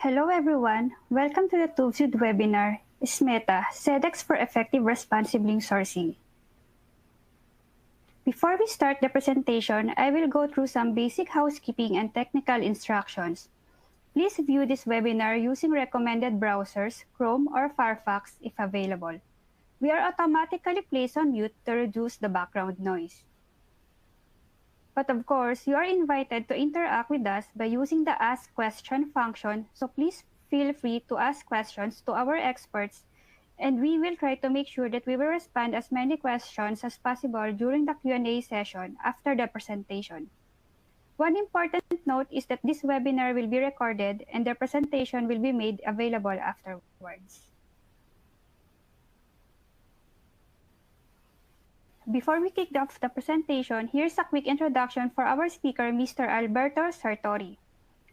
Hello everyone, welcome to the SMETA Webinar, SMETA, Sedex for Effective Responsible Sourcing. Before we start the presentation, I will go through some basic housekeeping and technical instructions. Please view this webinar using recommended browsers, Chrome or Firefox if available. We are automatically placed on mute to reduce the background noise. But of course, you are invited to interact with us by using the Ask Question function, so please feel free to ask questions to our experts, and we will try to make sure that we will respond as many questions as possible during the Q&A session after the presentation. One important note is that this webinar will be recorded and the presentation will be made available afterwards. Before we kick off the presentation, here's a quick introduction for our speaker, Mr. Alberto Sartori.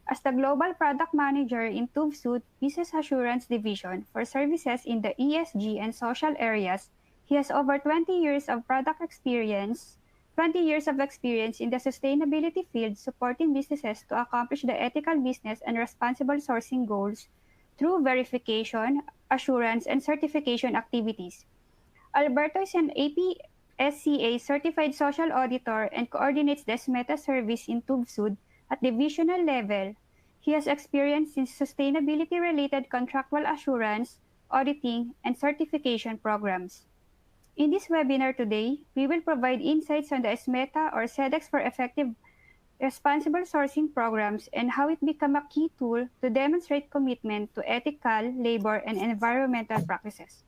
As the Global Product Manager in TÜV Business Assurance Division for services in the ESG and social areas, he has over 20 years of experience in the sustainability field, supporting businesses to accomplish the ethical business and responsible sourcing goals through verification, assurance, and certification activities. Alberto is an APSCA certified social auditor and coordinates the SMETA service in TÜV at divisional level. He has experience in sustainability-related contractual assurance, auditing, and certification programs. In this webinar today, we will provide insights on the SMETA or Sedex for effective responsible sourcing programs and how it became a key tool to demonstrate commitment to ethical, labor, and environmental practices.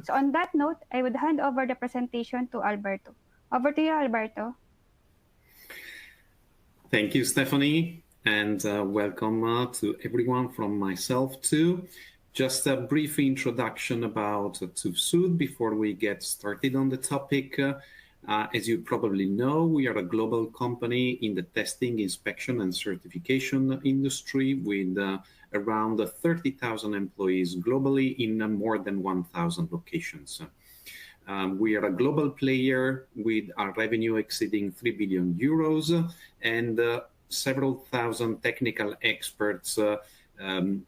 So on that note, I would hand over the presentation to Alberto. Over to you, Alberto. Thank you, Stephanie, and welcome to everyone from myself too. Just a brief introduction about TÜV before we get started on the topic. As you probably know, we are a global company in the testing, inspection, and certification industry with around 30,000 employees globally in more than 1,000 locations. We are a global player with our revenue exceeding 3 billion euros and several thousand technical experts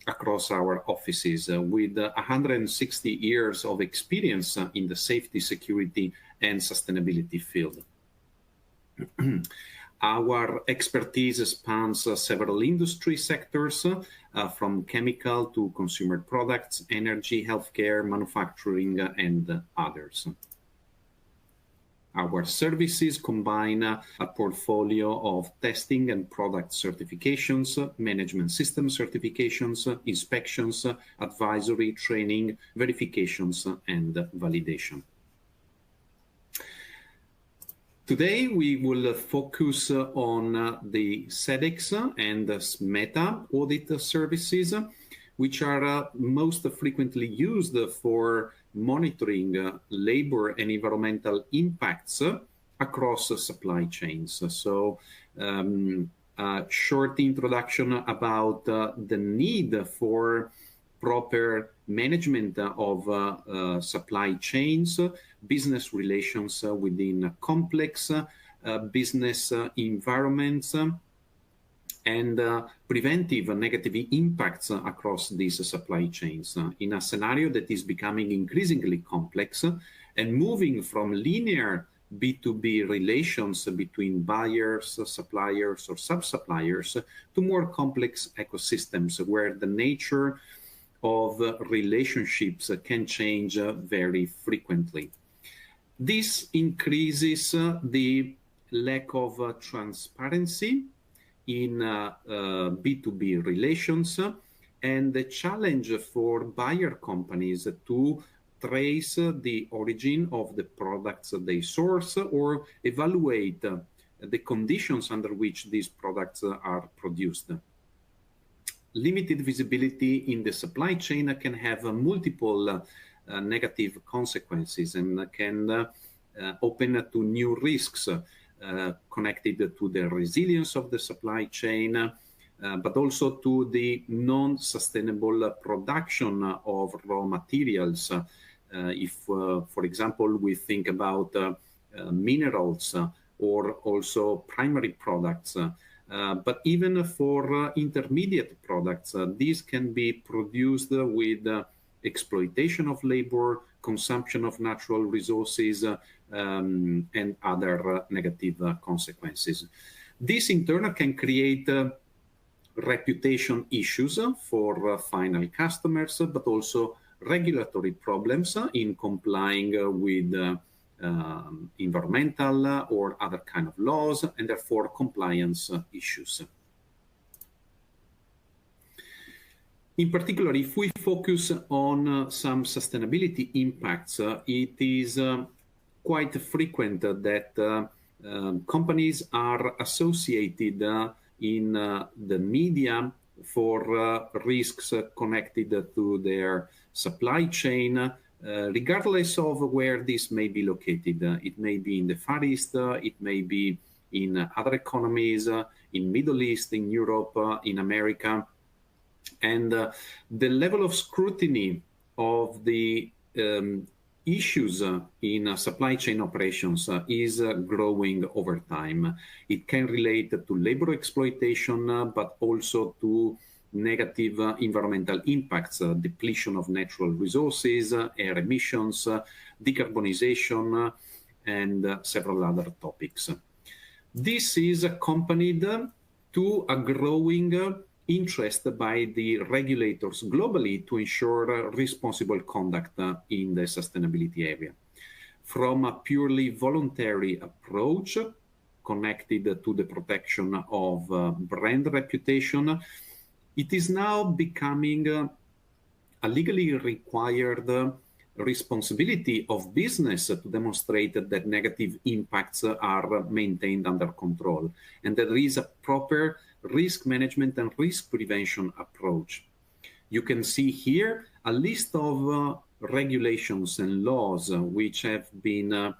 across our offices with 160 years of experience in the safety, security, and sustainability field. Our expertise spans several industry sectors, from chemical to consumer products, energy, healthcare, manufacturing, and others. Our services combine a portfolio of testing and product certifications, management system certifications, inspections, advisory, training, verifications, and validation. Today, we will focus on the Sedex and the SMETA audit services, which are most frequently used for monitoring labor and environmental impacts across supply chains. So, a short introduction about the need for proper management of supply chains, business relations within complex business environments, and preventive negative impacts across these supply chains in a scenario that is becoming increasingly complex and moving from linear B2B relations between buyers, suppliers, or sub-suppliers to more complex ecosystems where the nature of relationships can change very frequently. This increases the lack of transparency in B2B relations and the challenge for buyer companies to trace the origin of the products they source or evaluate the conditions under which these products are produced. Limited visibility in the supply chain can have multiple negative consequences and can open to new risks connected to the resilience of the supply chain, but also to the non-sustainable production of raw materials. If, for example, we think about minerals or also primary products, But even for intermediate products, these can be produced with exploitation of labor, consumption of natural resources, and other negative consequences. This in turn can create reputation issues for final customers, but also regulatory problems in complying with environmental or other kind of laws, and therefore compliance issues. In particular, if we focus on some sustainability impacts, it is quite frequent that companies are associated in the media for risks connected to their supply chain, regardless of where this may be located. It may be in the Far East, it may be in other economies, in Middle East, in Europe, in America. And the level of scrutiny of the issues in supply chain operations is growing over time. It can relate to labor exploitation, but also to negative environmental impacts, depletion of natural resources, air emissions, decarbonization, and several other topics. This is accompanied to a growing interest by the regulators globally to ensure responsible conduct in the sustainability area. From a purely voluntary approach connected to the protection of brand reputation, it is now becoming a legally required responsibility of business to demonstrate that negative impacts are maintained under control, and that there is a proper risk management and risk prevention approach. You can see here a list of regulations and laws which have been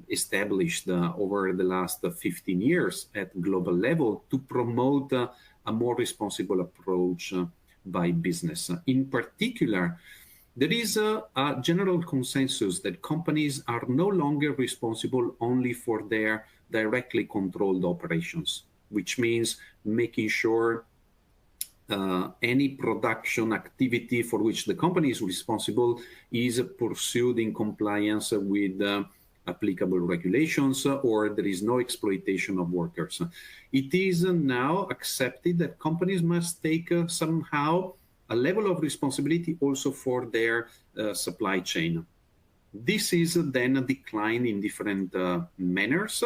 established over the last 15 years at global level to promote a more responsible approach by business. In particular, there is a general consensus that companies are no longer responsible only for their directly controlled operations, which means making sure any production activity for which the company is responsible is pursued in compliance with applicable regulations, or there is no exploitation of workers. It is now accepted that companies must take somehow a level of responsibility also for their supply chain. This is then a decline in different manners.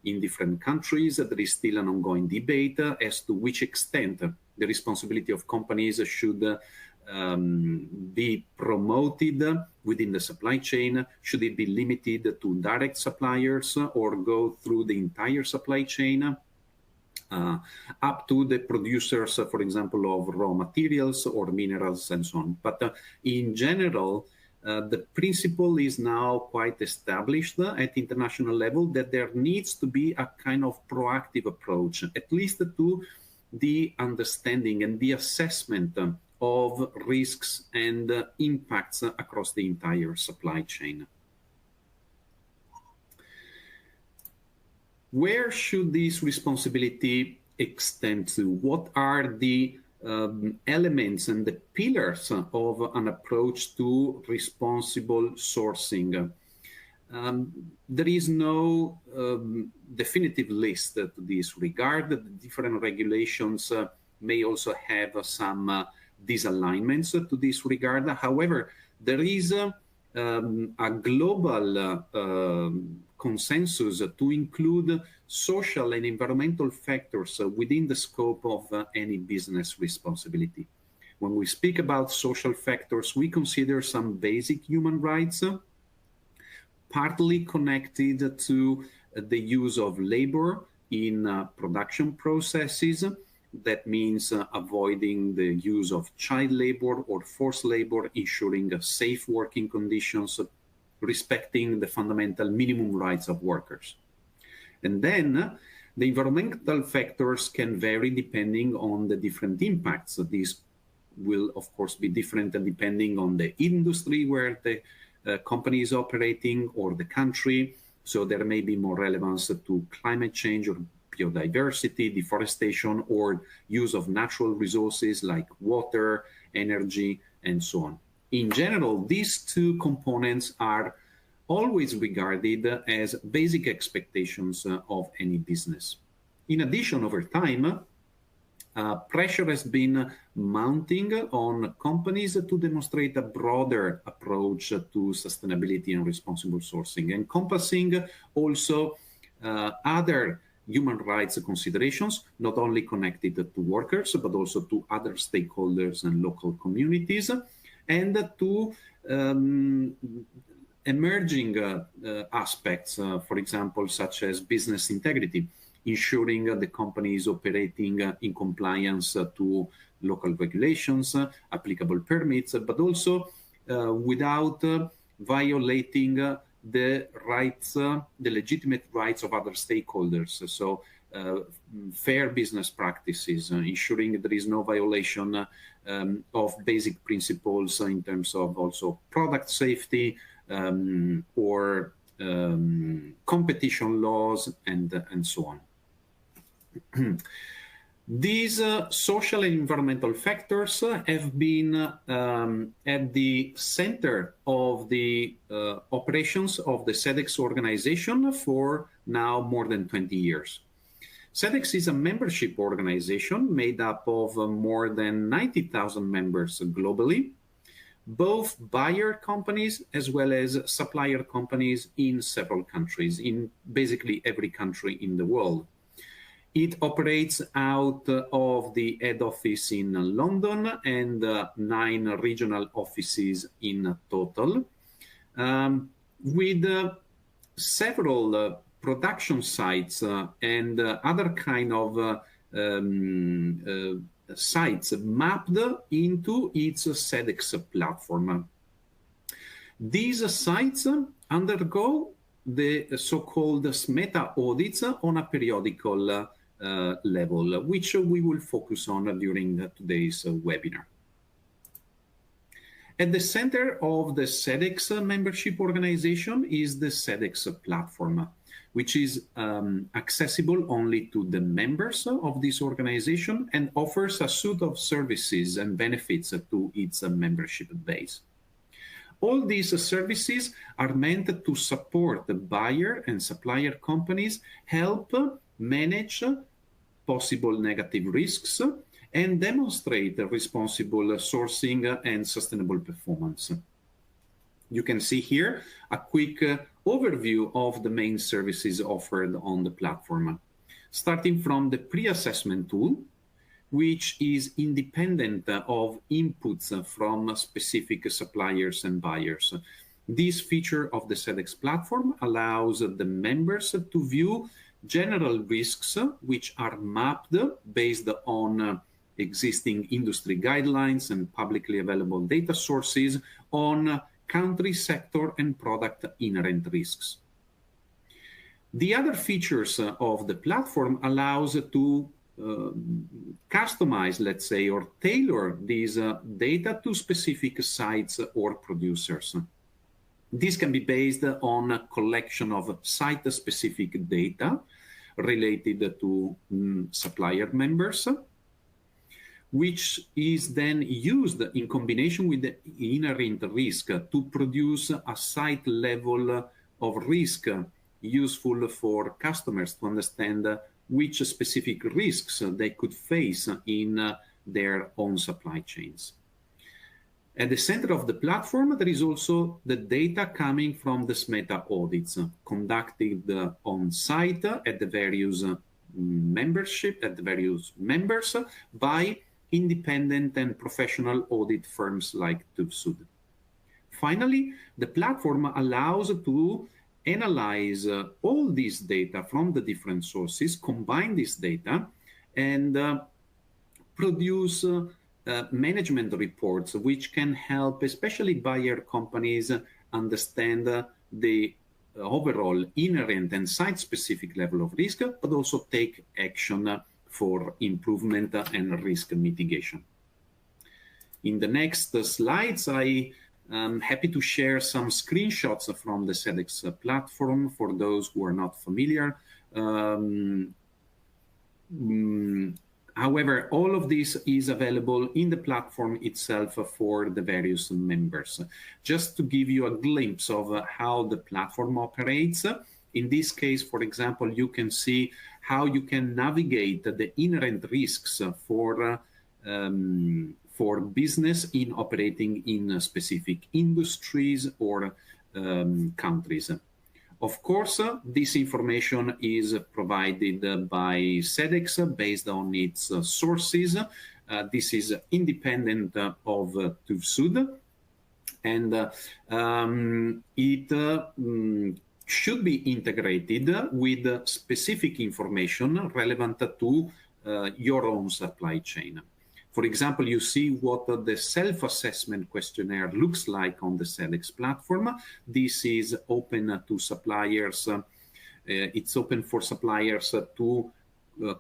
In different countries, there is still an ongoing debate as to which extent the responsibility of companies should be promoted within the supply chain. Should it be limited to direct suppliers or go through the entire supply chain up to the producers, for example, of raw materials or minerals and so on. But in general, the principle is now quite established at international level that there needs to be a kind of proactive approach, at least to the understanding and the assessment of risks and impacts across the entire supply chain. Where should this responsibility extend to? What are the elements and the pillars of an approach to responsible sourcing? There is no definitive list to this regard. The different regulations may also have some disalignments to this regard. However, there is a global consensus to include social and environmental factors within the scope of any business responsibility. When we speak about social factors, we consider some basic human rights, partly connected to the use of labor in production processes. That means avoiding the use of child labor or forced labor, ensuring safe working conditions, respecting the fundamental minimum rights of workers. And then the environmental factors can vary depending on the different impacts. These will, of course, be different depending on the industry where the company is operating or the country. So there may be more relevance to climate change or biodiversity, deforestation, or use of natural resources like water, energy, and so on. In general, these two components are always regarded as basic expectations of any business. In addition, over time, pressure has been mounting on companies to demonstrate a broader approach to sustainability and responsible sourcing, encompassing also other human rights considerations, not only connected to workers, but also to other stakeholders and local communities, and to emerging aspects, for example, such as business integrity, ensuring the company is operating in compliance to local regulations, applicable permits, but also without violating the rights, the legitimate rights of other stakeholders. So fair business practices, ensuring there is no violation of basic principles in terms of also product safety or competition laws and so on. These social and environmental factors have been at the center of the operations of the Sedex organization for now more than 20 years. Sedex is a membership organization made up of more than 90,000 members globally, both buyer companies as well as supplier companies in several countries, in basically every country in the world. It operates out of the head office in London and 9 regional offices in total, with several production sites and other kind of sites mapped into its Sedex platform. These sites undergo the so-called SMETA audits on a periodical level, which we will focus on during today's webinar. At the center of the Sedex membership organization is the Sedex platform, which is accessible only to the members of this organization and offers a suite of services and benefits to its membership base. All these services are meant to support the buyer and supplier companies, help manage possible negative risks, and demonstrate responsible sourcing and sustainable performance. You can see here a quick overview of the main services offered on the platform, starting from the pre-assessment tool, which is independent of inputs from specific suppliers and buyers. This feature of the Sedex platform allows the members to view general risks, which are mapped based on existing industry guidelines and publicly available data sources on country, sector, and product inherent risks. The other features of the platform allows to customize, let's say, or tailor these data to specific sites or producers. This can be based on a collection of site-specific data related to supplier members, which is then used in combination with the inherent risk to produce a site level of risk useful for customers to understand which specific risks they could face in their own supply chains. At the center of the platform, there is also the data coming from the SMETA audits conducted on site at the various members by independent and professional audit firms like TÜV-SÜD. Finally, the platform allows to analyze all this data from the different sources, combine this data, and produce management reports, which can help especially buyer companies understand the overall inherent and site-specific level of risk, but also take action for improvement and risk mitigation. In the next slides, I am happy to share some screenshots from the Sedex platform for those who are not familiar. However, all of this is available in the platform itself for the various members. Just to give you a glimpse of how the platform operates, in this case, for example, you can see how you can navigate the inherent risks for business in operating in specific industries or countries. Of course, this information is provided by Sedex based on its sources. This is independent of TÜV-SÜD, and it should be integrated with specific information relevant to your own supply chain. For example, you see what the self-assessment questionnaire looks like on the Sedex platform. This is open to suppliers. It's open for suppliers to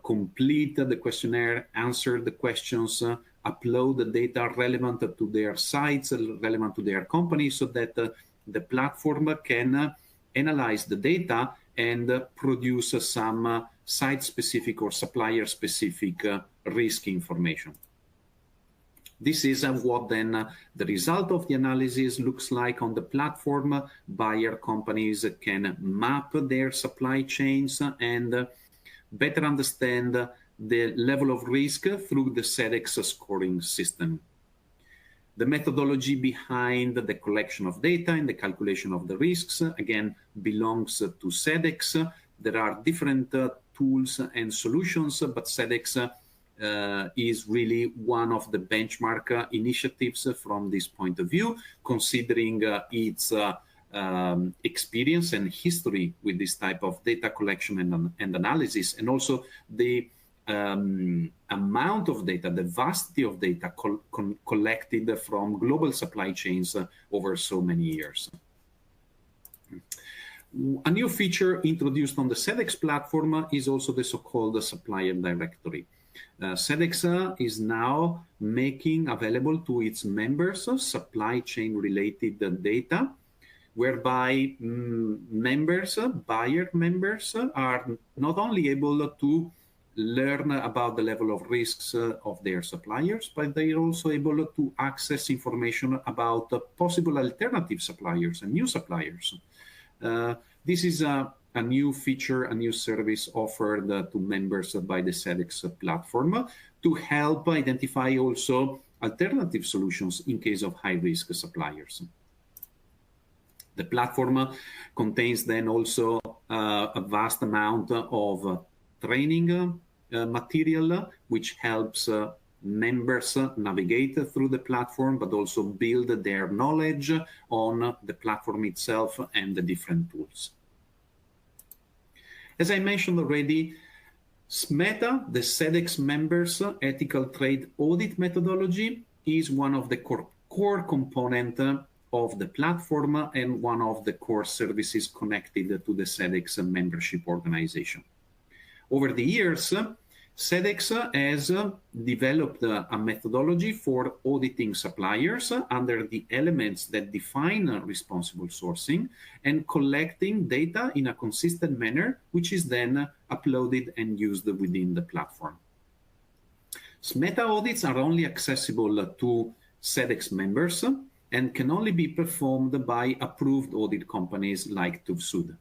complete the questionnaire, answer the questions, upload the data relevant to their sites, relevant to their company, so that the platform can analyze the data and produce some site-specific or supplier-specific risk information. This is what then the result of the analysis looks like on the platform. Buyer companies can map their supply chains and better understand the level of risk through the Sedex scoring system. The methodology behind the collection of data and the calculation of the risks, again, belongs to Sedex. There are different tools and solutions, but Sedex is really one of the benchmark initiatives from this point of view, considering its experience and history with this type of data collection and analysis, and also the amount of data, the vastity of data collected from global supply chains over so many years. A new feature introduced on the Sedex platform is also the so-called supplier directory. Sedex is now making available to its members supply chain related data, whereby buyer members are not only able to learn about the level of risks of their suppliers, but they are also able to access information about possible alternative suppliers and new suppliers. This is a new feature, a new service offered to members by the Sedex platform to help identify also alternative solutions in case of high-risk suppliers. The platform contains then also a vast amount of training material, which helps members navigate through the platform, but also build their knowledge on the platform itself and the different tools. As I mentioned already, SMETA, the Sedex members' ethical trade audit methodology, is one of the core components of the platform and one of the core services connected to the Sedex membership organization. Over the years, Sedex has developed a methodology for auditing suppliers under the elements that define responsible sourcing and collecting data in a consistent manner, which is then uploaded and used within the platform. SMETA audits are only accessible to Sedex members and can only be performed by approved audit companies like TÜV-SÜD.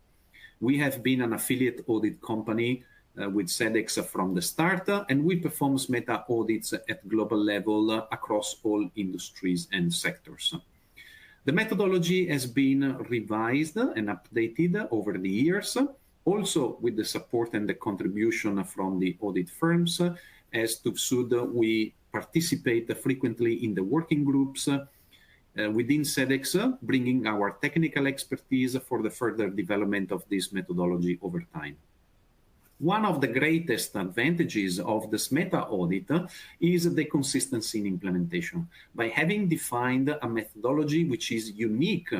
We have been an affiliate audit company with Sedex from the start, and we perform SMETA audits at global level across all industries and sectors. The methodology has been revised and updated over the years, also with the support and the contribution from the audit firms. As TÜV-SÜD, we participate frequently in the working groups within Sedex, bringing our technical expertise for the further development of this methodology over time. One of the greatest advantages of the SMETA audit is the consistency in implementation. By having defined a methodology which is unique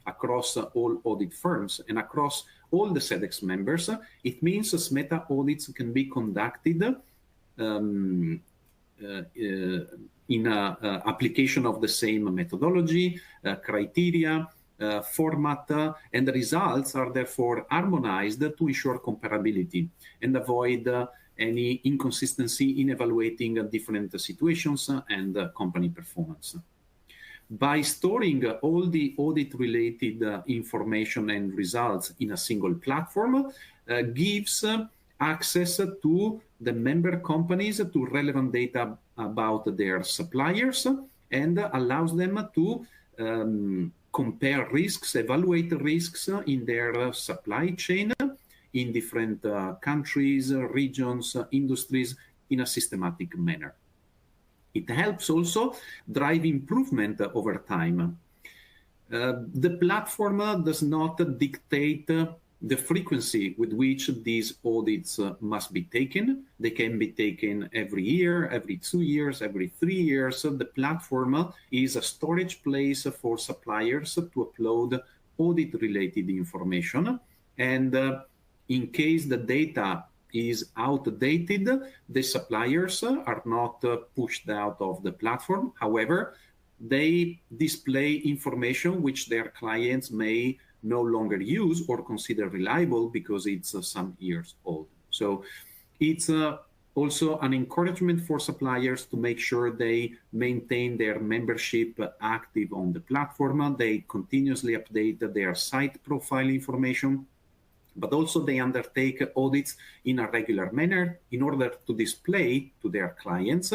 across all audit firms and across all the Sedex members, it means SMETA audits can be conducted in application of the same methodology, criteria, format, and the results are therefore harmonized to ensure comparability and avoid any inconsistency in evaluating different situations and company performance. By storing all the audit-related information and results in a single platform, gives access to the member companies to relevant data about their suppliers and allows them to compare risks, evaluate risks in their supply chain in different countries, regions, industries in a systematic manner. It helps also drive improvement over time. The platform does not dictate the frequency with which these audits must be taken. They can be taken every year, every 2 years, every 3 years. So the platform is a storage place for suppliers to upload audit-related information. And in case the data is outdated, the suppliers are not pushed out of the platform. However, they display information which their clients may no longer use or consider reliable because it's some years old. So it's also an encouragement for suppliers to make sure they maintain their membership active on the platform. They continuously update their site profile information, but also they undertake audits in a regular manner in order to display to their clients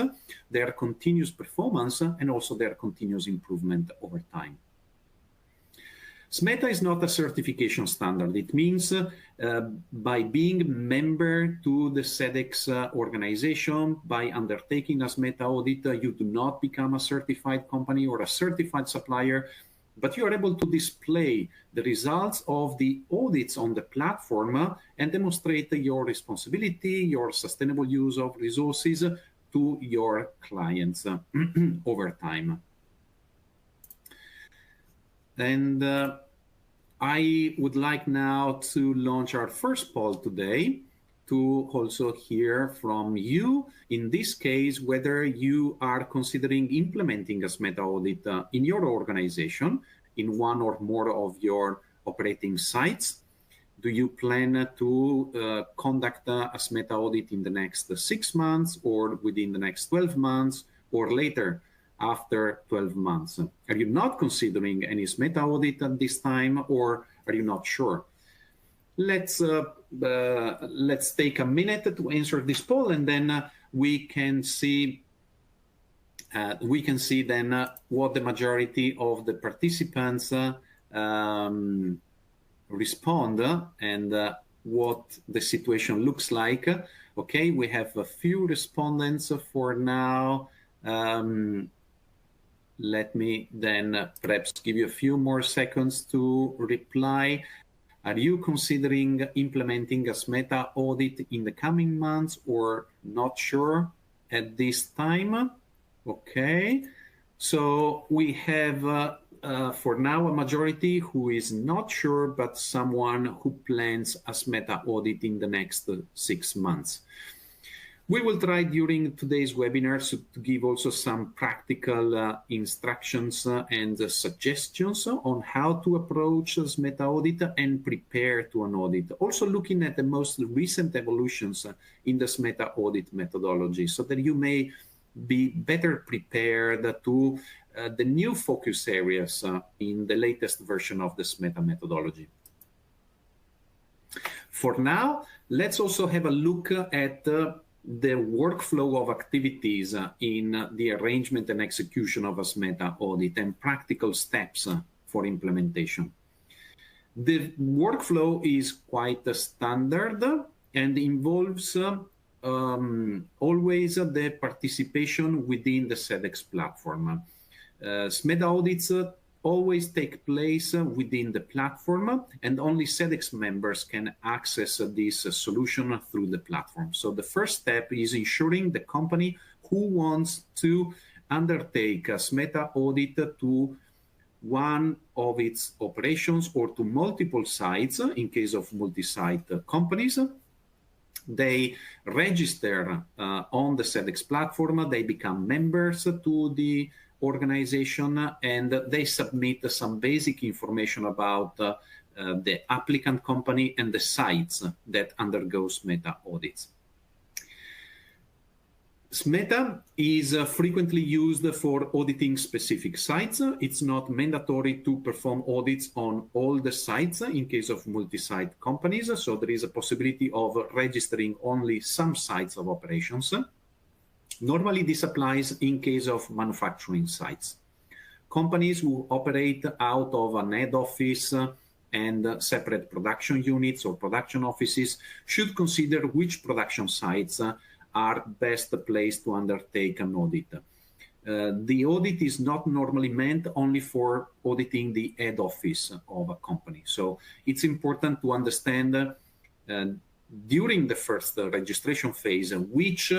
their continuous performance and also their continuous improvement over time. SMETA is not a certification standard. It means by being member to the Sedex organization, by undertaking a SMETA audit, you do not become a certified company or a certified supplier, but you are able to display the results of the audits on the platform and demonstrate your responsibility, your sustainable use of resources to your clients over time. And I would like now to launch our first poll today to also hear from you, in this case, whether you are considering implementing a SMETA audit in your organization, in one or more of your operating sites. Do you plan to conduct a SMETA audit in the next 6 months or within the next 12 months or later after 12 months? Are you not considering any SMETA audit at this time, or are you not sure? Let's take a minute to answer this poll, and then we can see then what the majority of the participants respond and what the situation looks like. Okay, we have a few respondents for now. Let me then perhaps give you a few more seconds to reply. Are you considering implementing a SMETA audit in the coming months or not sure at this time? Okay, so we have for now a majority who is not sure, but someone who plans a SMETA audit in the next 6 months. We will try during today's webinar to give also some practical instructions and suggestions on how to approach a SMETA audit and prepare to an audit. Also looking at the most recent evolutions in the SMETA audit methodology so that you may be better prepared to the new focus areas in the latest version of the SMETA methodology. For now, let's also have a look at the workflow of activities in the arrangement and execution of a SMETA audit and practical steps for implementation. The workflow is quite standard and involves always the participation within the Sedex platform. SMETA audits always take place within the platform, and only Sedex members can access this solution through the platform. So the first step is ensuring the company who wants to undertake a SMETA audit to one of its operations or to multiple sites, in case of multi-site companies. They register on the Sedex platform, they become members to the organization, and they submit some basic information about the applicant company and the sites that undergo SMETA audits. SMETA is frequently used for auditing specific sites. It's not mandatory to perform audits on all the sites in case of multi-site companies, so there is a possibility of registering only some sites of operations. Normally, this applies in case of manufacturing sites. Companies who operate out of an head office and separate production units or production offices should consider which production sites are best placed to undertake an audit. The audit is not normally meant only for auditing the head office of a company. So it's important to understand during the first registration phase which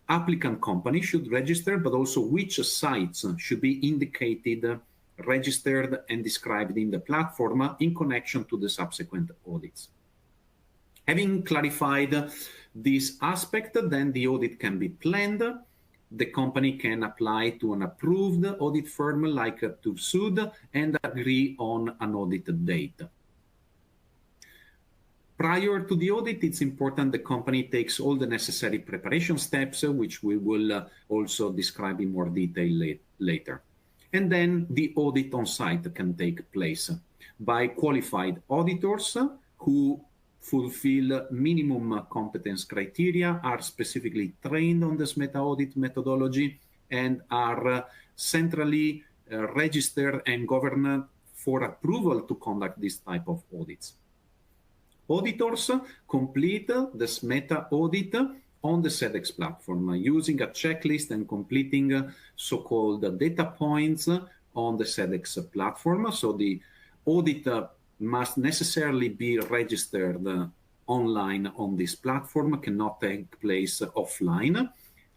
applicant company should register, but also which sites should be indicated, registered, and described in the platform in connection to the subsequent audits. Having clarified this aspect, then the audit can be planned. The company can apply to an approved audit firm like TÜV and agree on an audit date. Prior to the audit, it's important the company takes all the necessary preparation steps, which we will also describe in more detail later. And then the audit on site can take place by qualified auditors who fulfill minimum competence criteria, are specifically trained on the SMETA audit methodology, and are centrally registered and governed for approval to conduct this type of audits. Auditors complete the SMETA audit on the Sedex platform using a checklist and completing so-called data points on the Sedex platform. So the audit must necessarily be registered online on this platform, cannot take place offline.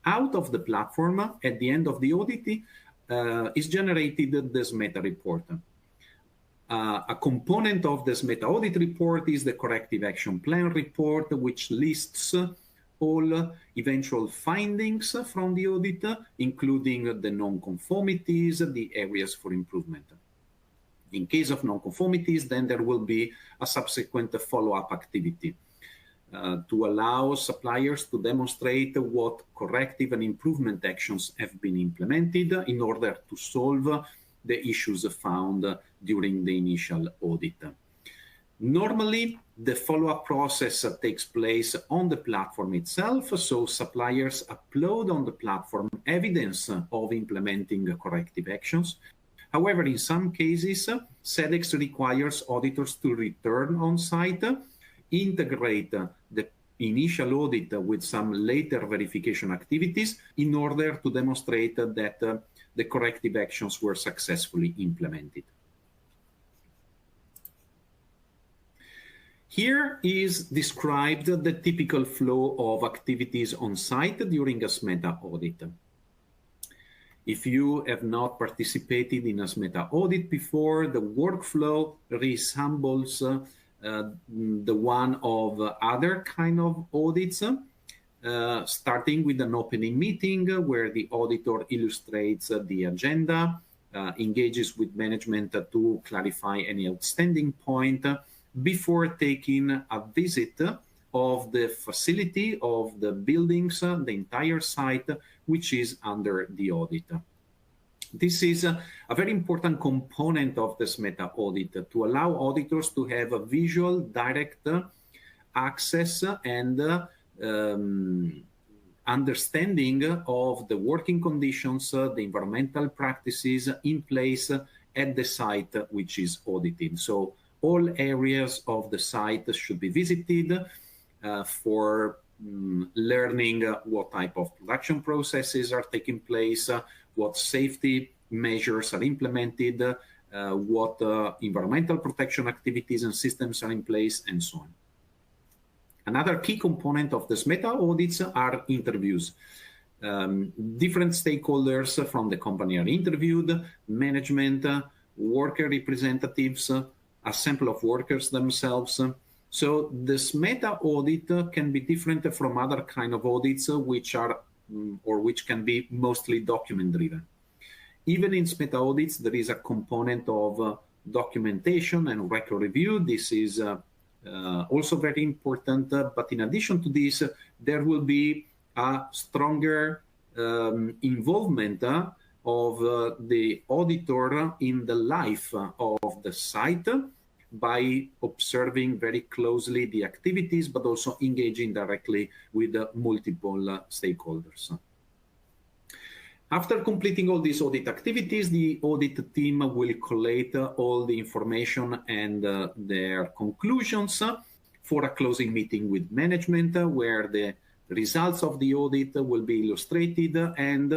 Out of the platform, at the end of the audit, is generated the SMETA report. A component of the SMETA audit report is the Corrective Action Plan Report, which lists all eventual findings from the audit, including the non-conformities, the areas for improvement. In case of non-conformities, then there will be a subsequent follow-up activity to allow suppliers to demonstrate what corrective and improvement actions have been implemented in order to solve the issues found during the initial audit. Normally, the follow-up process takes place on the platform itself, so suppliers upload on the platform evidence of implementing corrective actions. However, in some cases, Sedex requires auditors to return on site, integrate the initial audit with some later verification activities in order to demonstrate that the corrective actions were successfully implemented. Here is described the typical flow of activities on site during a SMETA audit. If you have not participated in a SMETA audit before, the workflow resembles the one of other kind of audits, starting with an opening meeting where the auditor illustrates the agenda, engages with management to clarify any outstanding point before taking a visit of the facility, of the buildings, the entire site, which is under the audit. This is a very important component of the SMETA audit to allow auditors to have a visual, direct access and understanding of the working conditions, the environmental practices in place at the site which is audited. So all areas of the site should be visited for learning what type of production processes are taking place, what safety measures are implemented, what environmental protection activities and systems are in place, and so on. Another key component of the SMETA audits are interviews. Different stakeholders from the company are interviewed, management, worker representatives, a sample of workers themselves. So the SMETA audit can be different from other kind of audits which are or which can be mostly document driven. Even in SMETA audits, there is a component of documentation and record review. This is also very important, but in addition to this, there will be a stronger involvement of the auditor in the life of the site by observing very closely the activities, but also engaging directly with multiple stakeholders. After completing all these audit activities, the audit team will collate all the information and their conclusions for a closing meeting with management, where the results of the audit will be illustrated, and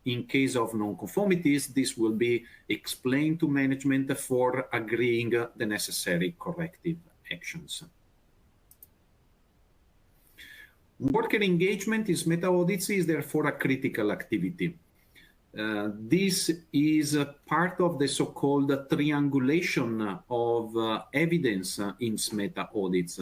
in case of non-conformities, this will be explained to management for agreeing the necessary corrective actions. Worker engagement in SMETA audits is therefore a critical activity. This is part of the so-called triangulation of evidence in SMETA audits.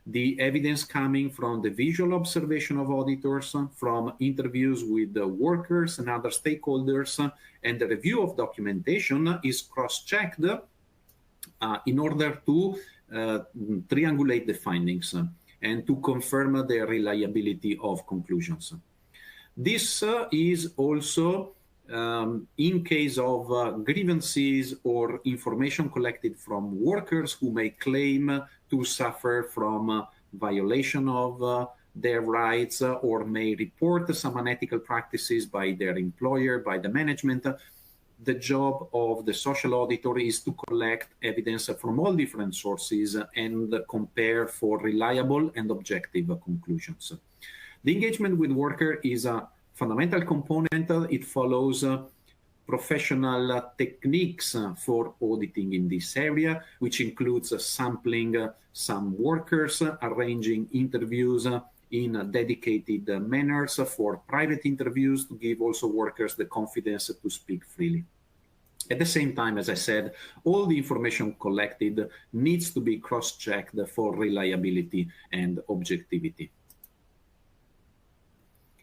The evidence coming from the visual observation of auditors, from interviews with the workers and other stakeholders, and the review of documentation is cross-checked in order to triangulate the findings and to confirm the reliability of conclusions. This is also in case of grievances or information collected from workers who may claim to suffer from violation of their rights or may report some unethical practices by their employer, by the management. The job of the social auditor is to collect evidence from all different sources and compare for reliable and objective conclusions. The engagement with worker is a fundamental component. It follows professional techniques for auditing in this area, which includes sampling some workers, arranging interviews in dedicated manners for private interviews to give also workers the confidence to speak freely. At the same time, as I said, all the information collected needs to be cross-checked for reliability and objectivity.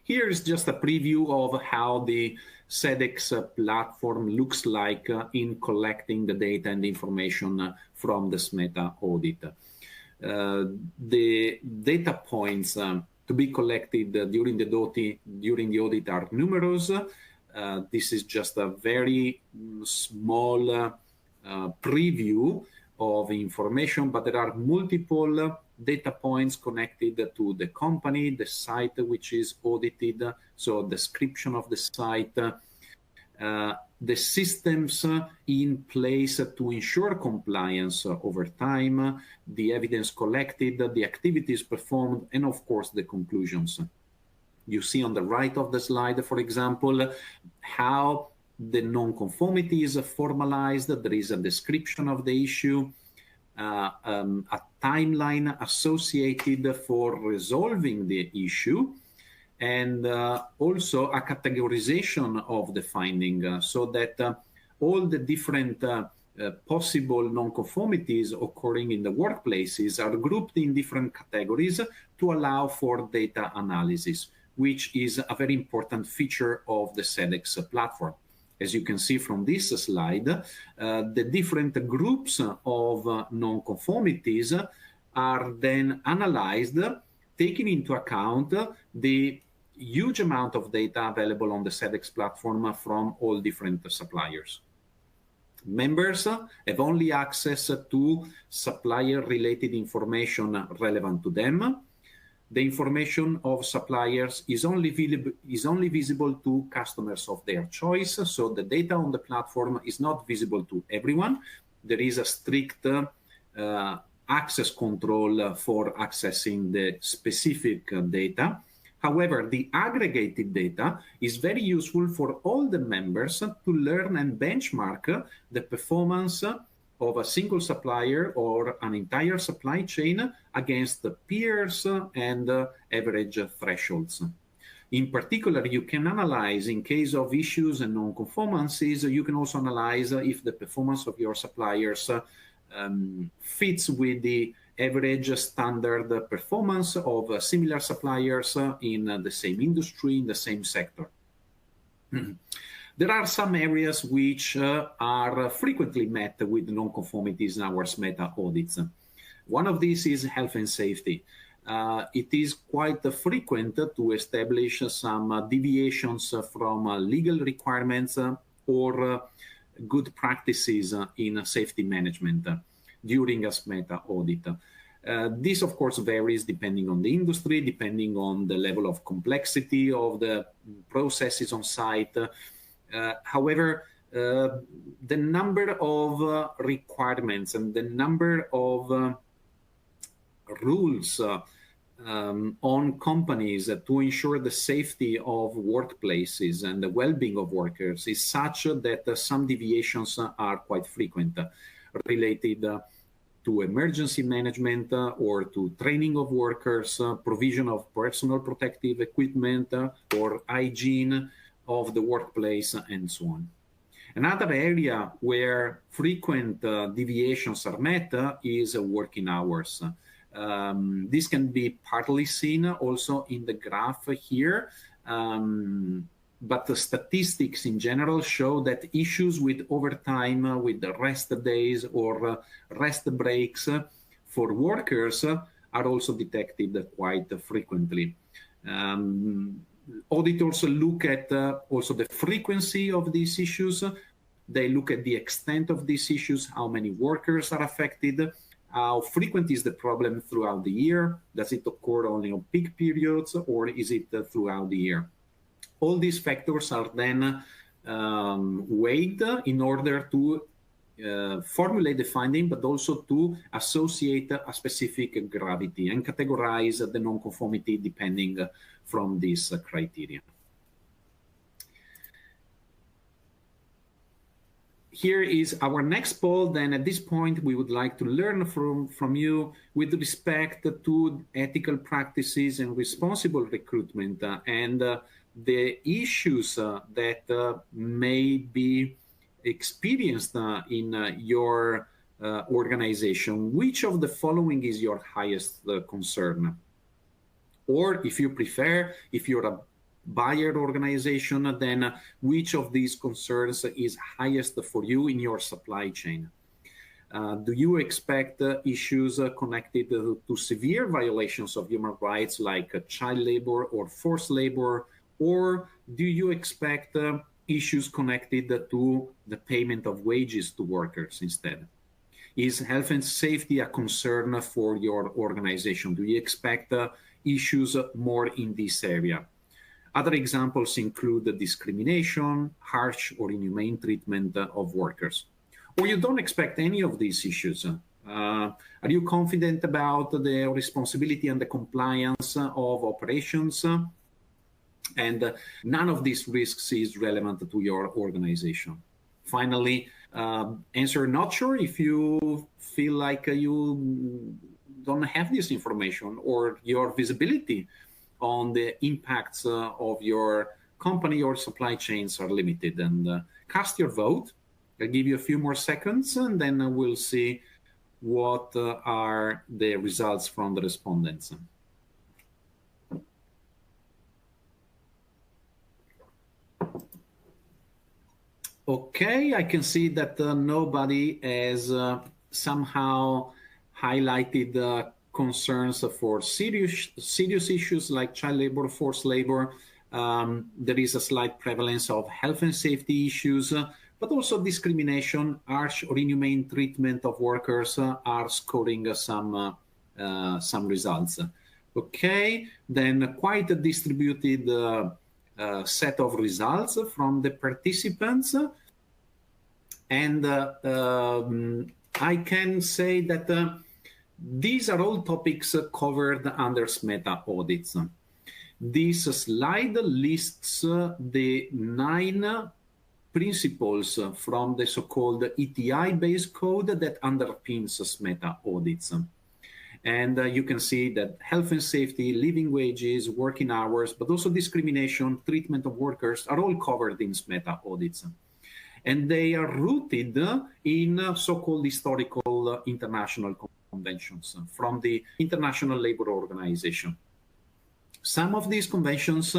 Here is just a preview of how the Sedex platform looks like in collecting the data and information from the SMETA audit. The data points to be collected during the audit are numerous. This is just a very small preview of information, but there are multiple data points connected to the company, the site which is audited, so description of the site, the systems in place to ensure compliance over time, the evidence collected, the activities performed, and of course the conclusions. You see on the right of the slide, for example, how the non-conformity is formalized. There is a description of the issue, a timeline associated for resolving the issue, and also a categorization of the finding so that all the different possible non-conformities occurring in the workplaces are grouped in different categories to allow for data analysis, which is a very important feature of the Sedex platform. As you can see from this slide, the different groups of non-conformities are then analyzed, taking into account the huge amount of data available on the Sedex platform from all different suppliers. Members have only access to supplier-related information relevant to them. The information of suppliers is only visible to customers of their choice, so the data on the platform is not visible to everyone. There is a strict access control for accessing the specific data. However, the aggregated data is very useful for all the members to learn and benchmark the performance of a single supplier or an entire supply chain against the peers and average thresholds. In particular, you can analyze in case of issues and non-conformances, you can also analyze if the performance of your suppliers fits with the average standard performance of similar suppliers in the same industry, in the same sector. There are some areas which are frequently met with non-conformities in our SMETA audits. One of these is health and safety. it is quite frequent to establish some deviations from legal requirements or good practices in safety management during a SMETA audit. This, of course, varies depending on the industry, depending on the level of complexity of the processes on site. However, the number of requirements and the number of rules on companies to ensure the safety of workplaces and the well-being of workers is such that some deviations are quite frequent, related to emergency management or to training of workers, provision of personal protective equipment or hygiene of the workplace, and so on. Another area where frequent deviations are met is working hours. This can be partly seen also in the graph here, but the statistics in general show that issues with overtime, with the rest days or rest breaks for workers are also detected quite frequently. Auditors look at also the frequency of these issues. They look at the extent of these issues, how many workers are affected, how frequent is the problem throughout the year. Does it occur only on peak periods, or is it throughout the year? All these factors are then weighed in order to formulate the finding, but also to associate a specific gravity and categorize the non-conformity depending from this criteria. Here is our next poll. Then at this point, we would like to learn from you with respect to ethical practices and responsible recruitment and the issues that may be experienced in your organization. Which of the following is your highest concern? Or if you prefer, if you're a buyer organization, then which of these concerns is highest for you in your supply chain? Do you expect issues connected to severe violations of human rights like child labor or forced labor? Or do you expect issues connected to the payment of wages to workers instead? Is health and safety a concern for your organization? Do you expect issues more in this area? Other examples include discrimination, harsh or inhumane treatment of workers. Or you don't expect any of these issues. Are you confident about the responsibility and the compliance of operations? And none of these risks is relevant to your organization. Finally, answer not sure if you feel like you don't have this information or your visibility on the impacts of your company or supply chains are limited. And cast your vote. I'll give you a few more seconds, and then we'll see what are the results from the respondents. Okay, I can see that nobody has somehow highlighted concerns for serious issues like child labor, forced labor. There is a slight prevalence of health and safety issues, but also discrimination, harsh or inhumane treatment of workers are scoring some results. Okay, then quite a distributed set of results from the participants. And I can say that these are all topics covered under SMETA audits. This slide lists the 9 principles from the so-called ETI-based code that underpins SMETA audits. And you can see that health and safety, living wages, working hours, but also discrimination, treatment of workers are all covered in SMETA audits. And they are rooted in so-called historical international conventions from the International Labour Organization. Some of these conventions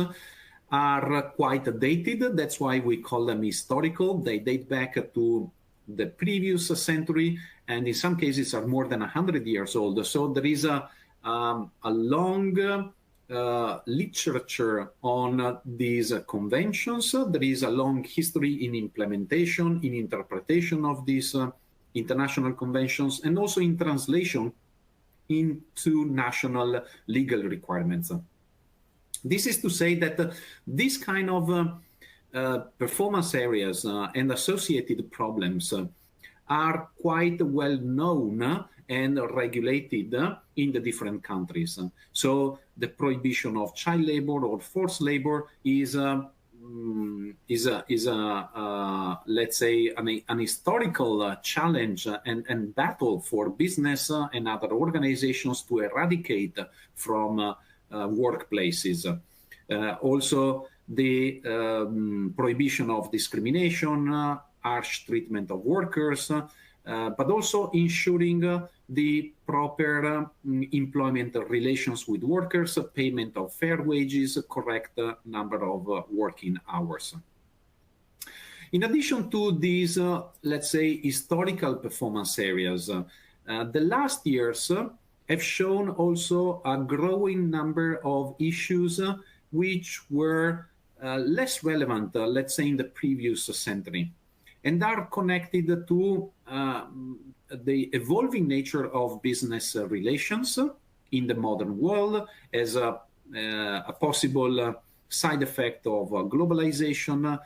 are quite dated. That's why we call them historical. They date back to the previous century, and in some cases are more than 100 years old. So there is a a long literature on these conventions. There is a long history in implementation, in interpretation of these international conventions, and also in translation into national legal requirements. This is to say that this kind of performance areas and associated problems are quite well known and regulated in the different countries. So the prohibition of child labor or forced labor is let's say an historical challenge and battle for business and other organizations to eradicate from workplaces. Also the prohibition of discrimination, harsh treatment of workers, but also ensuring the proper employment relations with workers, payment of fair wages, correct number of working hours. In addition to these, let's say, historical performance areas, the last years have shown also a growing number of issues which were less relevant, let's say, in the previous century, and are connected to the evolving nature of business relations in the modern world as a possible side effect of globalization,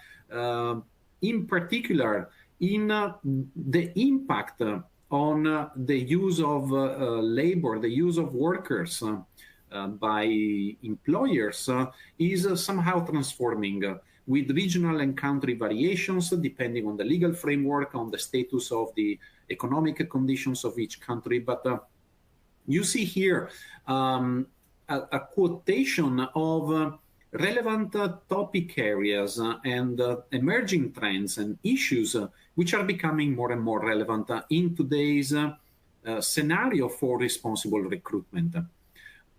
in particular in the impact on the use of labor, the use of workers by employers is somehow transforming with regional and country variations depending on the legal framework, on the status of the economic conditions of each country. But you see here a quotation of relevant topic areas and emerging trends and issues which are becoming more and more relevant in today's scenario for responsible recruitment.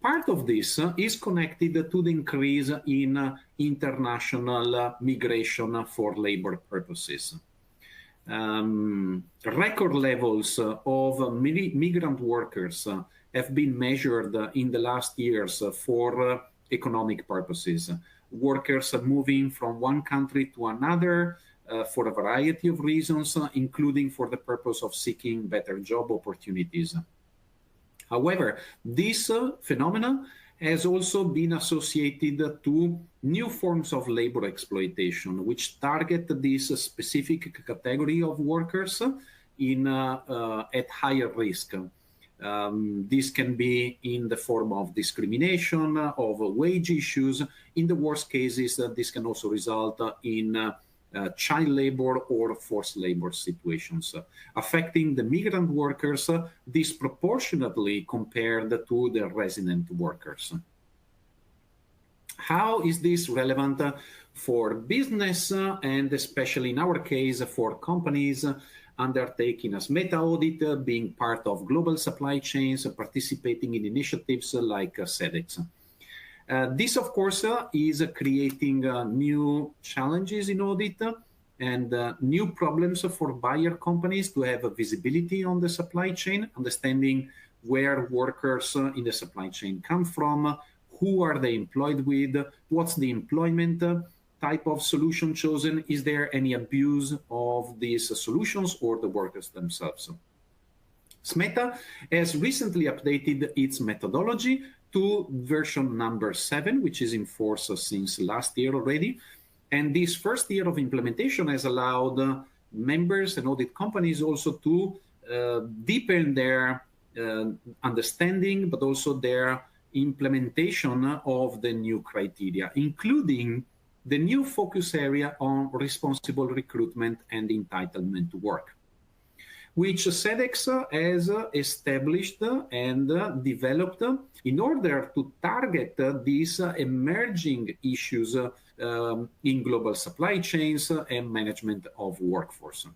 Part of this is connected to the increase in international migration for labor purposes. Record levels of migrant workers have been measured in the last years for economic purposes. Workers are moving from one country to another for a variety of reasons, including for the purpose of seeking better job opportunities. However, this phenomenon has also been associated to new forms of labor exploitation, which target this specific category of workers at higher risk. This can be in the form of discrimination, of wage issues. In the worst cases, this can also result in child labor or forced labor situations, affecting the migrant workers disproportionately compared to the resident workers. How is this relevant for business and especially in our case for companies undertaking a SMETA audit, being part of global supply chains, participating in initiatives like Sedex? This, of course, is creating new challenges in audit and new problems for buyer companies to have visibility on the supply chain, understanding where workers in the supply chain come from, who are they employed with, what's the employment type of solution chosen, is there any abuse of these solutions or the workers themselves. SMETA has recently updated its methodology to version number 7, which is in force since last year already. And this first year of implementation has allowed members and audit companies also to deepen their understanding, but also their implementation of the new criteria, including the new focus area on responsible recruitment and entitlement to work, which Sedex has established and developed in order to target these emerging issues in global supply chains and management of workforce.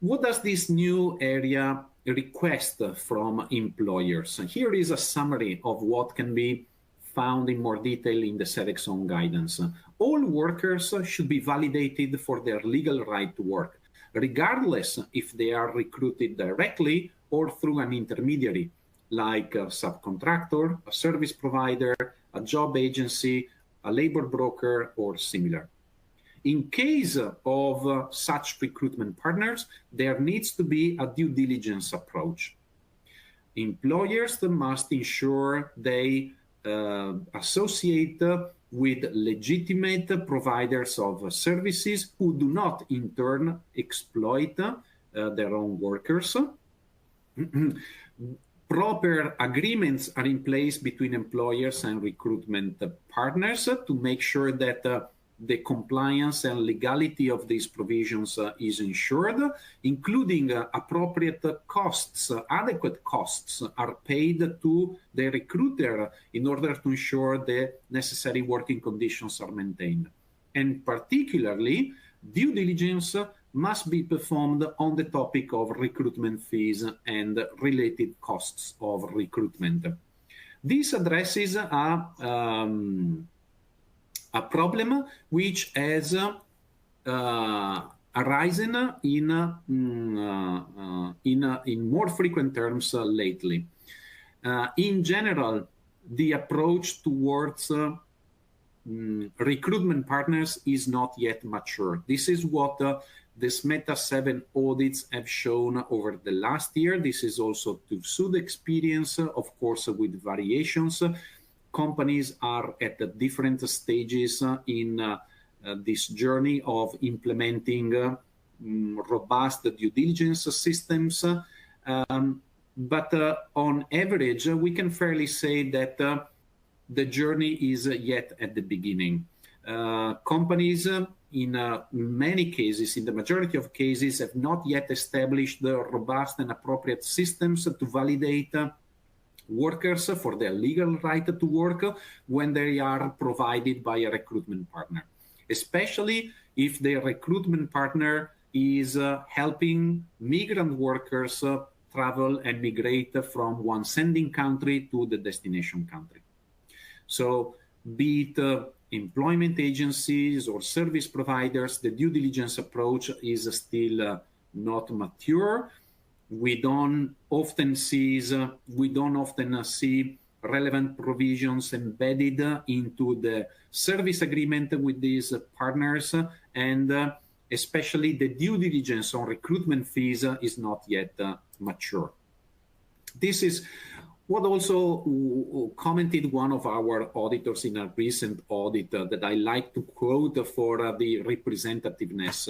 What does this new area request from employers? Here is a summary of what can be found in more detail in the Sedex own guidance. All workers should be validated for their legal right to work, regardless if they are recruited directly or through an intermediary, like a subcontractor, a service provider, a job agency, a labor broker, or similar. In case of such recruitment partners, there needs to be a due diligence approach. Employers must ensure they associate with legitimate providers of services who do not in turn exploit their own workers. Proper agreements are in place between employers and recruitment partners to make sure that the compliance and legality of these provisions is ensured, including appropriate costs, adequate costs are paid to the recruiter in order to ensure the necessary working conditions are maintained. And particularly, due diligence must be performed on the topic of recruitment fees and related costs of recruitment. This addresses a problem which has arisen in more frequent terms lately. In general, the approach towards recruitment partners is not yet mature. This is what the SMETA 7 audits have shown over the last year. This is also TÜV-SÜD experience, of course, with variations. Companies are at different stages in this journey of implementing robust due diligence systems. But on average, we can fairly say that the journey is yet at the beginning. Companies, in many cases, in the majority of cases, have not yet established the robust and appropriate systems to validate workers for their legal right to work when they are provided by a recruitment partner, especially if the recruitment partner is helping migrant workers travel and migrate from one sending country to the destination country. So be it employment agencies or service providers, the due diligence approach is still not mature. We don't often see relevant provisions embedded into the service agreement with these partners, and especially the due diligence on recruitment fees is not yet mature. This is what also commented one of our auditors in a recent audit that I like to quote for the representativeness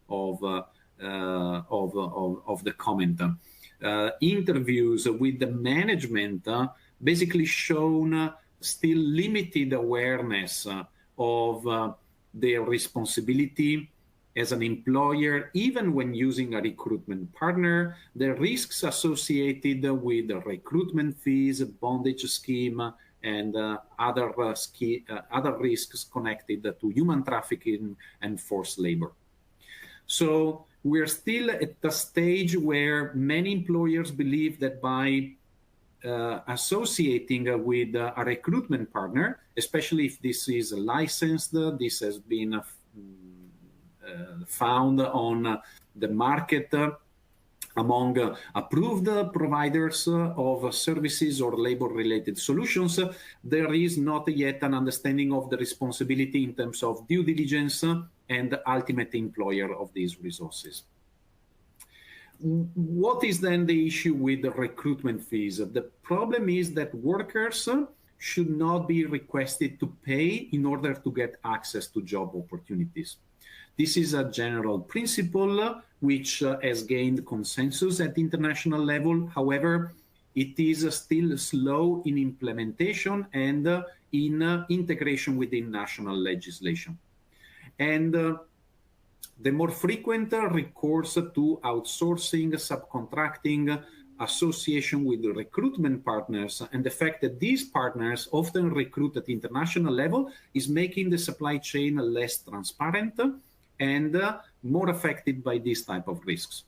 of the comment. Interviews with the management basically shown still limited awareness of their responsibility as an employer, even when using a recruitment partner, the risks associated with the recruitment fees, bondage scheme, and other risks connected to human trafficking and forced labor. So we're still at the stage where many employers believe that by associating with a recruitment partner, especially if this is licensed, this has been found on the market among approved providers of services or labor-related solutions, there is not yet an understanding of the responsibility in terms of due diligence and ultimate employer of these resources. What is then the issue with the recruitment fees? The problem is that workers should not be requested to pay in order to get access to job opportunities. This is a general principle which has gained consensus at international level. However, it is still slow in implementation and in integration within national legislation. And the more frequent recourse to outsourcing, subcontracting, association with the recruitment partners, and the fact that these partners often recruit at international level is making the supply chain less transparent and more affected by this type of risks.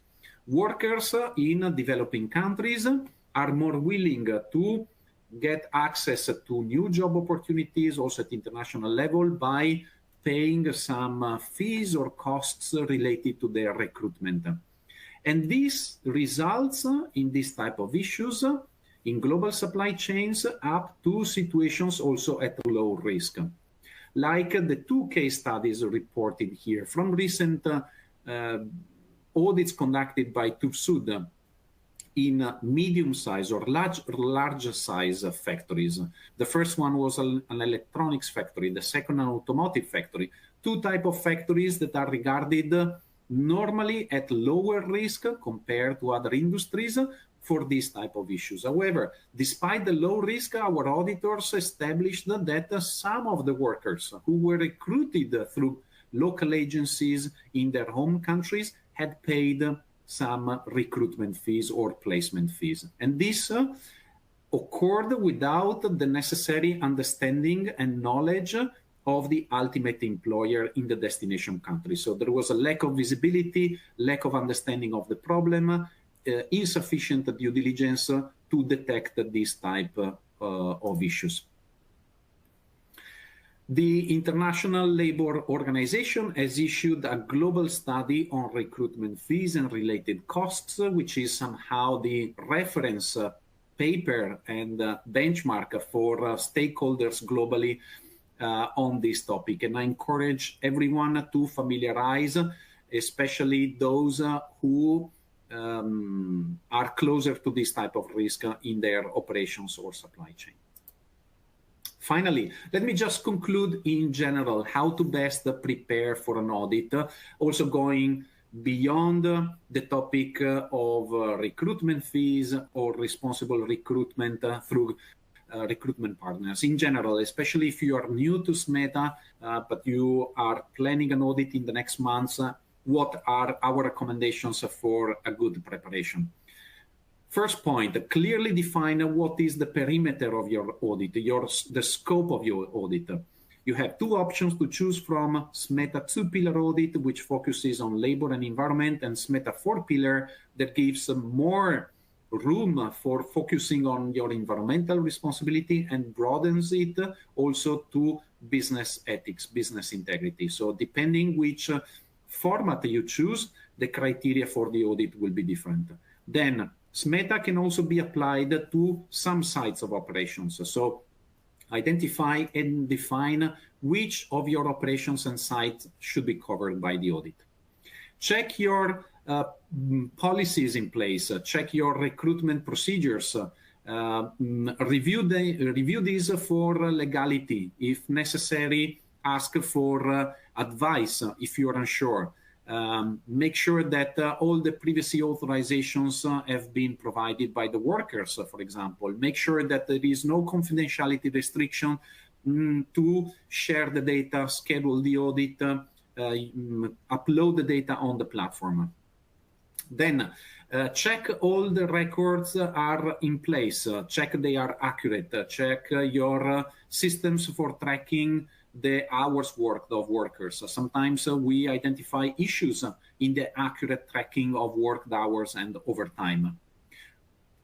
Workers in developing countries are more willing to get access to new job opportunities also at international level by paying some fees or costs related to their recruitment. And this results in this type of issues in global supply chains up to situations also at low risk. Like the 2 case studies reported here from recent audits conducted by TÜV in medium-size or large-size factories. The first one was an electronics factory, the second an automotive factory. 2 types of factories that are regarded normally at lower risk compared to other industries for this type of issues. However, despite the low risk, our auditors established that some of the workers who were recruited through local agencies in their home countries had paid some recruitment fees or placement fees. And this occurred without the necessary understanding and knowledge of the ultimate employer in the destination country. So there was a lack of visibility, lack of understanding of the problem, insufficient due diligence to detect this type of issues. The International Labour Organization has issued a global study on recruitment fees and related costs, which is somehow the reference paper and benchmark for stakeholders globally on this topic. And I encourage everyone to familiarize, especially those who are closer to this type of risk in their operations or supply chain. Finally, let me just conclude in general how to best prepare for an audit, also going beyond the topic of recruitment fees or responsible recruitment through recruitment partners. In general, especially if you are new to SMETA, but you are planning an audit in the next months, what are our recommendations for a good preparation? First point, clearly define what is the perimeter of your audit, the scope of your audit. You have 2 options to choose from: SMETA 2-pillar audit, which focuses on labor and environment, and SMETA 4-pillar that gives more room for focusing on your environmental responsibility and broadens it also to business ethics, business integrity. So depending which format you choose, the criteria for the audit will be different. Then SMETA can also be applied to some sites of operations. So identify and define which of your operations and sites should be covered by the audit. Check your policies in place, check your recruitment procedures, review these for legality. If necessary, ask for advice if you're unsure. Make sure that all the privacy authorizations have been provided by the workers, for example. Make sure that there is no confidentiality restriction to share the data, schedule the audit, upload the data on the platform. Then check all the records are in place, check they are accurate, check your systems for tracking the hours worked of workers. Sometimes we identify issues in the accurate tracking of worked hours and overtime.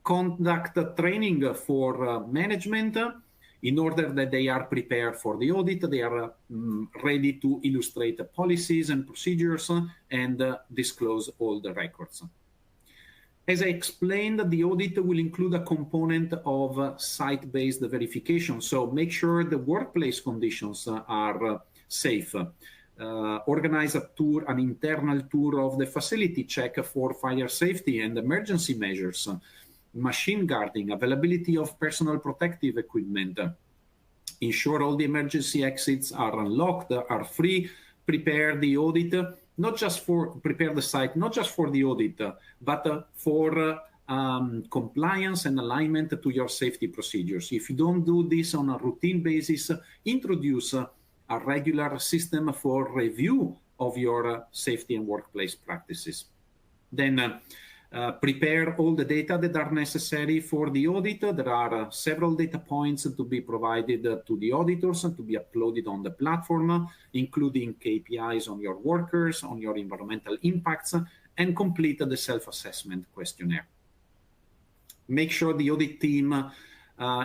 Conduct training for management in order that they are prepared for the audit, they are ready to illustrate the policies and procedures and disclose all the records. As I explained, the audit will include a component of site-based verification. So make sure the workplace conditions are safe. Organize a tour, an internal tour of the facility, check for fire safety and emergency measures, machine guarding, availability of personal protective equipment. Ensure all the emergency exits are unlocked, are free. Prepare the audit. Prepare the site, not just for the audit, but for compliance and alignment to your safety procedures. If you don't do this on a routine basis, introduce a regular system for review of your safety and workplace practices. Then prepare all the data that are necessary for the audit. There are several data points to be provided to the auditors and to be uploaded on the platform, including KPIs on your workers, on your environmental impacts, and complete the self-assessment questionnaire. Make sure the audit team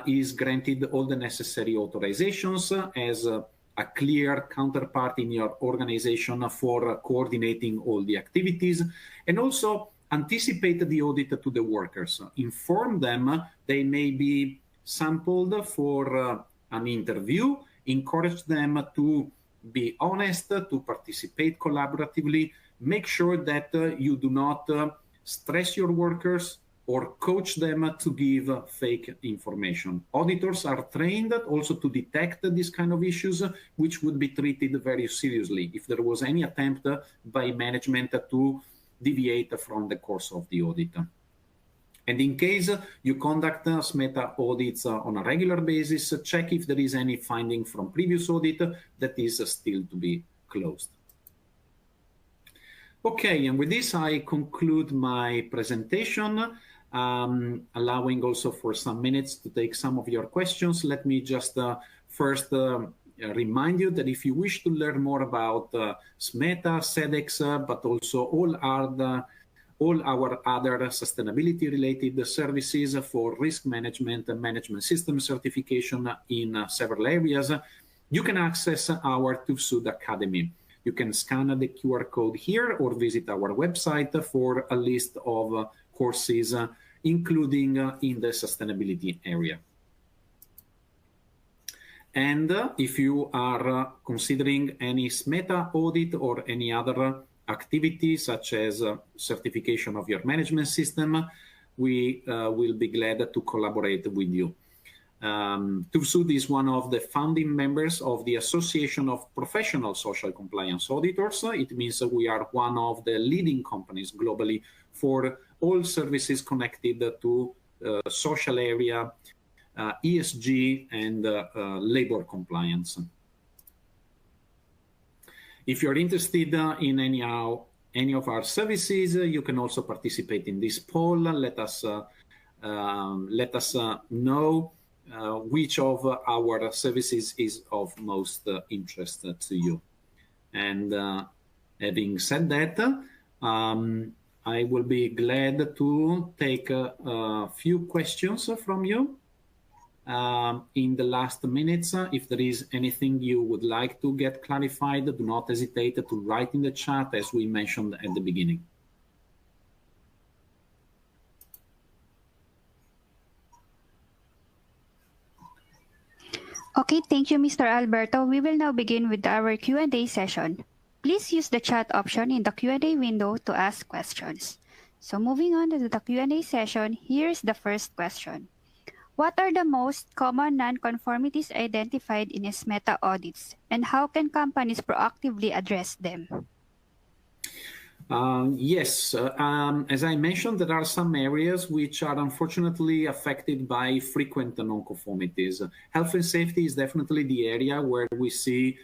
is granted all the necessary authorizations as a clear counterpart in your organization for coordinating all the activities, and also anticipate the audit to the workers, inform them they may be sampled for an interview, encourage them to be honest, to participate collaboratively, make sure that you do not stress your workers or coach them to give fake information. Auditors are trained also to detect these kind of issues, which would be treated very seriously if there was any attempt by management to deviate from the course of the audit. And in case you conduct SMETA audits on a regular basis, check if there is any finding from previous audit that is still to be closed. Okay, and with this, I conclude my presentation, allowing also for some minutes to take some of your questions. Let me just first remind you that if you wish to learn more about SMETA, Sedex, but also all our other sustainability-related services for risk management and management system certification in several areas, you can access our TÜV-SÜD Academy. You can scan the QR code here or visit our website for a list of courses, including in the sustainability area. And if you are considering any SMETA audit or any other activity, such as certification of your management system, we will be glad to collaborate with you. TÜV-SÜD is one of the founding members of the Association of Professional Social Compliance Auditors. It means that we are one of the leading companies globally for all services connected to social area, ESG, and labor compliance. If you're interested in any of our services, you can also participate in this poll. Let us know which of our services is of most interest to you. And having said that, I will be glad to take a few questions from you in the last minutes. If there is anything you would like to get clarified, do not hesitate to write in the chat, as we mentioned at the beginning. Okay, thank you, Mr. Alberto. We will now begin with our Q&A session. Please use the chat option in the Q&A window to ask questions. So moving on to the Q&A session, here's the first question. What are the most common non-conformities identified in SMETA audits, and how can companies proactively address them? Yes, as I mentioned, there are some areas which are unfortunately affected by frequent non-conformities. Health and safety is definitely the area where we see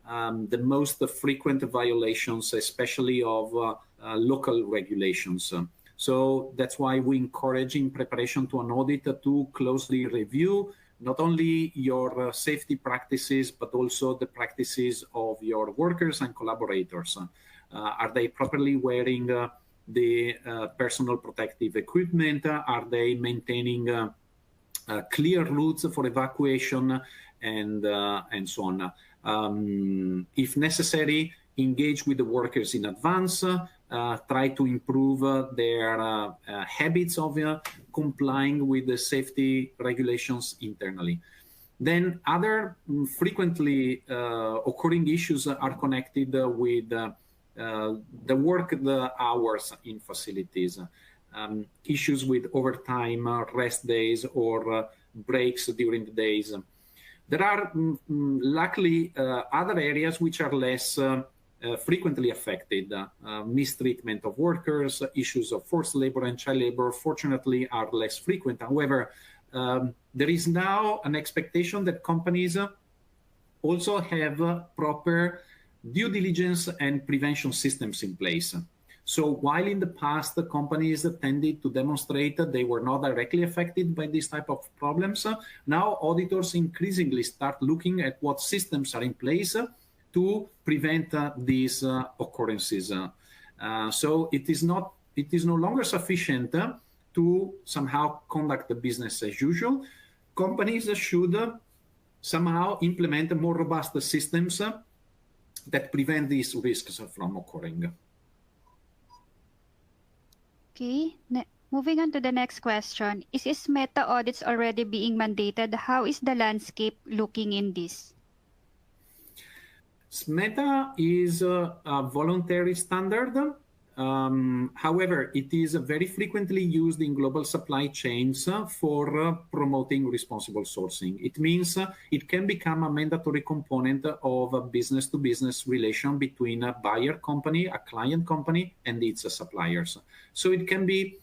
the most frequent violations, especially of local regulations. So that's why we encourage, in preparation to an audit, to closely review not only your safety practices, but also the practices of your workers and collaborators. Are they properly wearing the personal protective equipment? Are they maintaining clear routes for evacuation, and so on? If necessary, engage with the workers in advance. Try to improve their habits of complying with the safety regulations internally. Then other frequently occurring issues are connected with the work hours in facilities, issues with overtime, rest days, or breaks during the days. There are luckily other areas which are less frequently affected. Mistreatment of workers, issues of forced labor and child labor, fortunately, are less frequent. However, there is now an expectation that companies also have proper due diligence and prevention systems in place. So while in the past, the companies tended to demonstrate that they were not directly affected by this type of problems, now auditors increasingly start looking at what systems are in place to prevent these occurrences. So it is no longer sufficient to somehow conduct the business as usual. Companies should somehow implement more robust systems that prevent these risks from occurring. Okay, moving on to the next question. Is SMETA audits already being mandated? How is the landscape looking in this? SMETA is a voluntary standard. However, it is very frequently used in global supply chains for promoting responsible sourcing. It means it can become a mandatory component of a business-to-business relation between a buyer company, a client company, and its suppliers. So it can be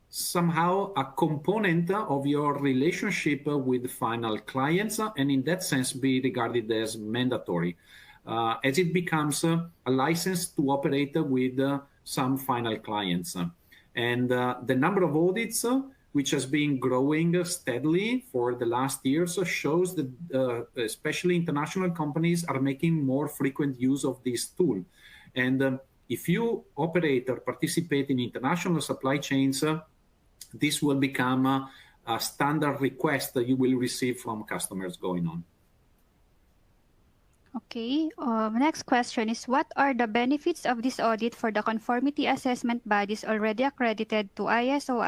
somehow a component of your relationship with final clients, and in that sense be regarded as mandatory, as it becomes a license to operate with some final clients. And the number of audits, which has been growing steadily for the last years, shows that especially international companies are making more frequent use of this tool. And if you operate or participate in international supply chains, this will become a standard request that you will receive from customers going on. Okay, next question is, what are the benefits of this audit for the conformity assessment bodies already accredited to ISO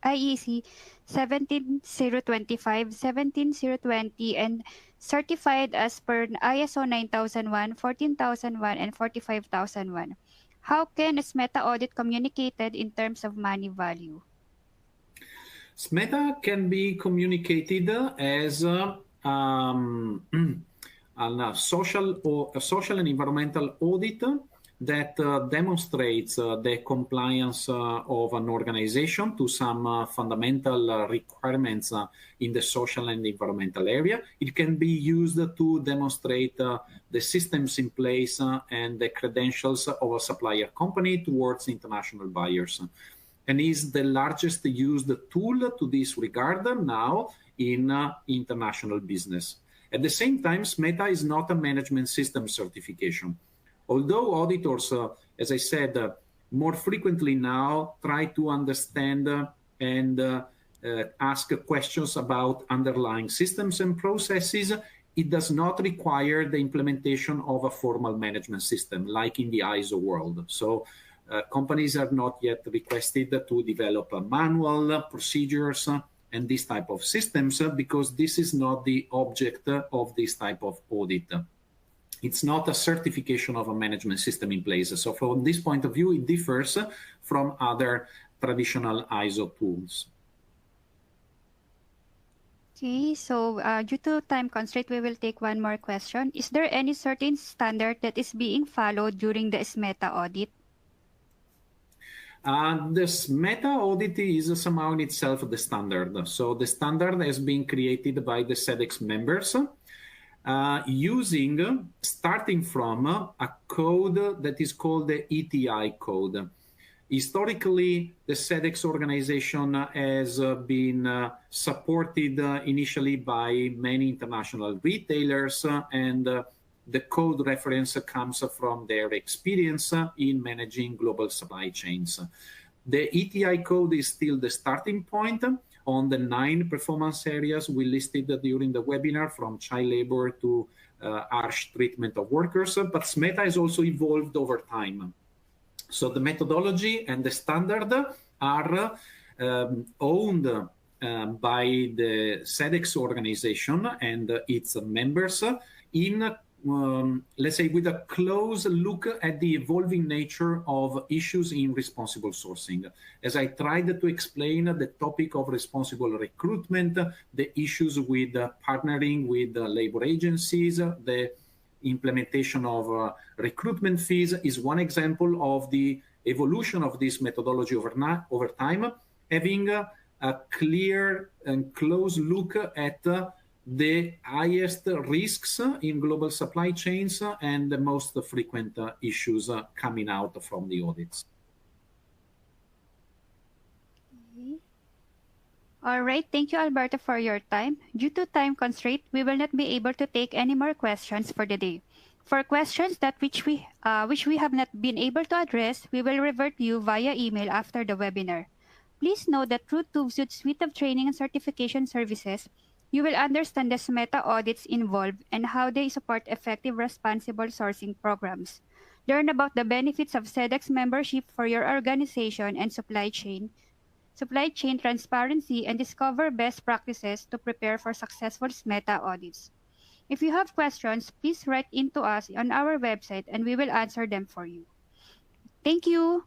IEC 17025, 17020, and certified as per ISO 9001, 14001, and 45001? How can SMETA audit communicated in terms of money value? SMETA can be communicated as a social and environmental audit that demonstrates the compliance of an organization to some fundamental requirements in the social and environmental area. It can be used to demonstrate the systems in place and the credentials of a supplier company towards international buyers, and is the largest used tool to this regard now in international business. At the same time, SMETA is not a management system certification. Although auditors, as I said, more frequently now try to understand and ask questions about underlying systems and processes, it does not require the implementation of a formal management system like in the ISO world. So companies are not yet requested to develop a manual, procedures, and this type of systems because this is not the object of this type of audit. It's not a certification of a management system in place. So from this point of view, it differs from other traditional ISO tools. Okay, so due to time constraint, we will take one more question. Is there any certain standard that is being followed during the SMETA audit? The SMETA audit is somehow in itself the standard. So the standard has been created by the Sedex members starting from a code that is called the ETI code. Historically, the Sedex organization has been supported initially by many international retailers, and the code reference comes from their experience in managing global supply chains. The ETI code is still the starting point on the 9 performance areas we listed during the webinar, from child labor to harsh treatment of workers, but SMETA has also evolved over time. So the methodology and the standard are owned by the Sedex organization and its members in let's say, with a close look at the evolving nature of issues in responsible sourcing. As I tried to explain the topic of responsible recruitment, the issues with partnering with labor agencies, the implementation of recruitment fees is one example of the evolution of this methodology over time, having a clear and close look at the highest risks in global supply chains and the most frequent issues coming out from the audits. Okay. All right, thank you, Alberto, for your time. Due to time constraint, we will not be able to take any more questions for the day. For questions that which we have not been able to address, we will revert you via email after the webinar. Please note that through TÜVSÜD's suite of training and certification services, You will understand the SMETA audits involved and how they support effective responsible sourcing programs. Learn about the benefits of Sedex membership for your organization and supply chain transparency, and discover best practices to prepare for successful SMETA audits. If you have questions, please write into us on our website and we will answer them for you. Thank you.